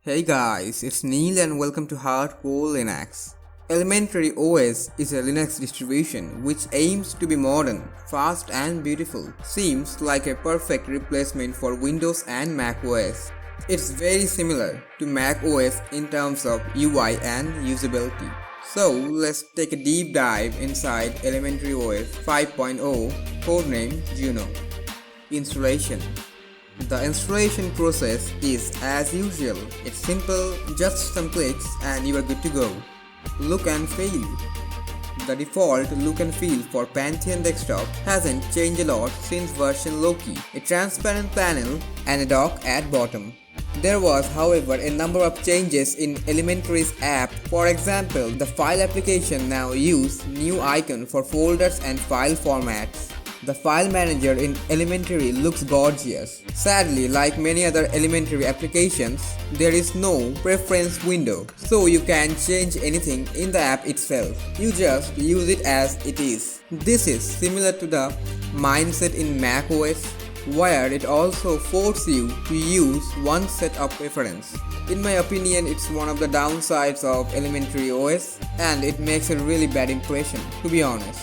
Hey guys, it's Neil and welcome to HardCoreLinux. Elementary OS is a Linux distribution which aims to be modern, fast and beautiful. Seems like a perfect replacement for Windows and macOS. It's very similar to macOS in terms of UI and usability. So let's take a deep dive inside Elementary OS 5.0, codenamed Juno. Installation. The installation process is as usual. It's simple, just some clicks and you are good to go. Look and feel. The default look and feel for Pantheon desktop hasn't changed a lot since version Loki, a transparent panel and a dock at bottom. There was, however, a number of changes in Elementary's app. For example, the file application now uses new icon for folders and file formats. The file manager in Elementary looks gorgeous. Sadly, like many other Elementary applications, there is no preference window, so you can't change anything in the app itself. You just use it as it is. This is similar to the mindset in macOS, where it also forces you to use one set of preference. In my opinion, it's one of the downsides of Elementary OS, and it makes a really bad impression, to be honest.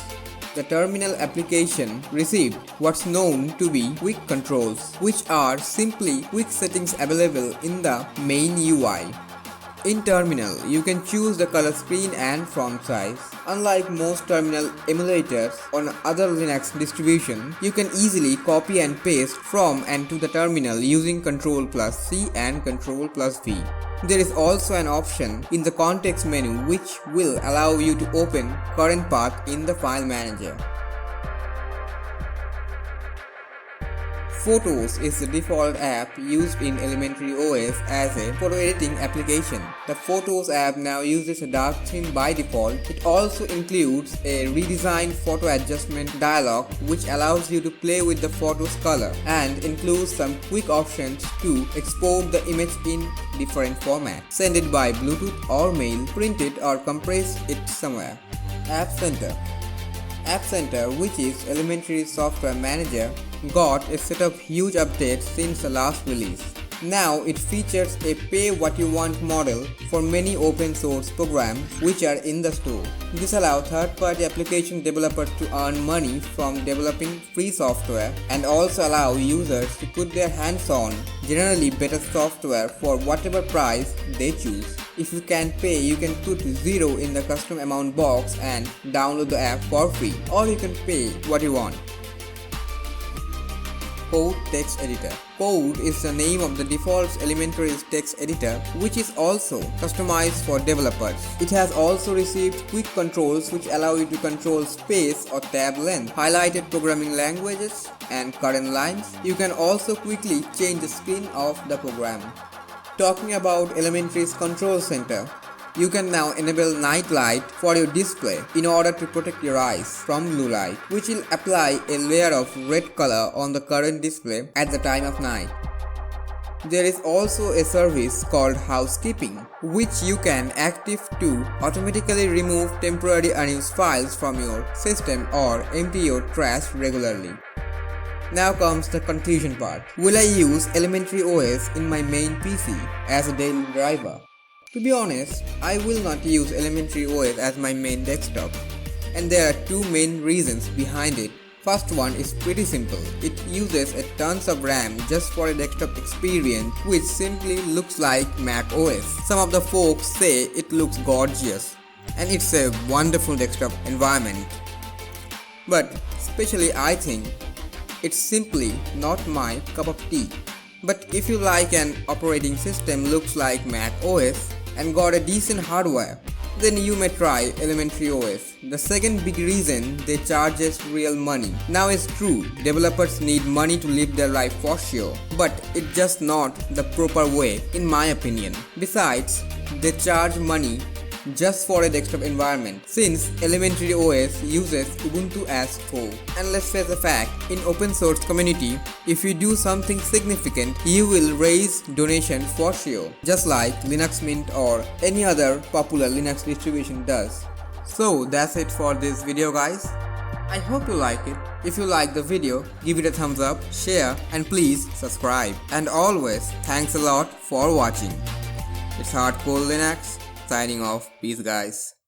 The terminal application received what's known to be quick controls, which are simply quick settings available in the main UI. In terminal, you can choose the color screen and font size. Unlike most terminal emulators on other Linux distributions, you can easily copy and paste from and to the terminal using Ctrl+C and Ctrl+V. There is also an option in the context menu which will allow you to open current path in the file manager. Photos is the default app used in Elementary OS as a photo editing application. The Photos app now uses a dark theme by default. It also includes a redesigned photo adjustment dialog which allows you to play with the photo's color and includes some quick options to export the image in different formats. Send it by Bluetooth or mail, print it or compress it somewhere. App Center. App Center, which is Elementary software manager, got a set of huge updates since the last release. Now it features a pay what you want model for many open source programs which are in the store. This allows third-party application developers to earn money from developing free software and also allow users to put their hands on generally better software for whatever price they choose. If you can't pay, you can put 0 in the custom amount box and download the app for free, or you can pay what you want. Code Text Editor. Code is the name of the default Elementary text editor, which is also customized for developers. It has also received quick controls which allow you to control space or tab length, highlighted programming languages and current lines. You can also quickly change the screen of the program. Talking about Elementary's control center, you can now enable night light for your display in order to protect your eyes from blue light, which will apply a layer of red color on the current display at the time of night. There is also a service called housekeeping, which you can active to automatically remove temporary unused files from your system or empty your trash regularly. Now comes the confusion part. Will I use Elementary OS in my main PC as a daily driver? To be honest, I will not use Elementary OS as my main desktop, and there are two main reasons behind it. First one is pretty simple. It uses a tons of RAM just for a desktop experience which simply looks like Mac OS. Some of the folks say it looks gorgeous and it's a wonderful desktop environment. But especially I think it's simply not my cup of tea. But if you like an operating system looks like Mac OS and got a decent hardware, then you may try Elementary OS. The second big reason they charge us real money. Now it's true, developers need money to live their life for sure, but it's just not the proper way in my opinion. Besides, they charge money just for a desktop environment, since Elementary OS uses Ubuntu as core. And let's face the fact, in open source community, if you do something significant, you will raise donation for sure, just like Linux Mint or any other popular Linux distribution does. So that's it for this video guys. I hope you like it. If you like the video, give it a thumbs up, share and please subscribe. And always, thanks a lot for watching. It's HardCoreLinux signing off. Peace guys.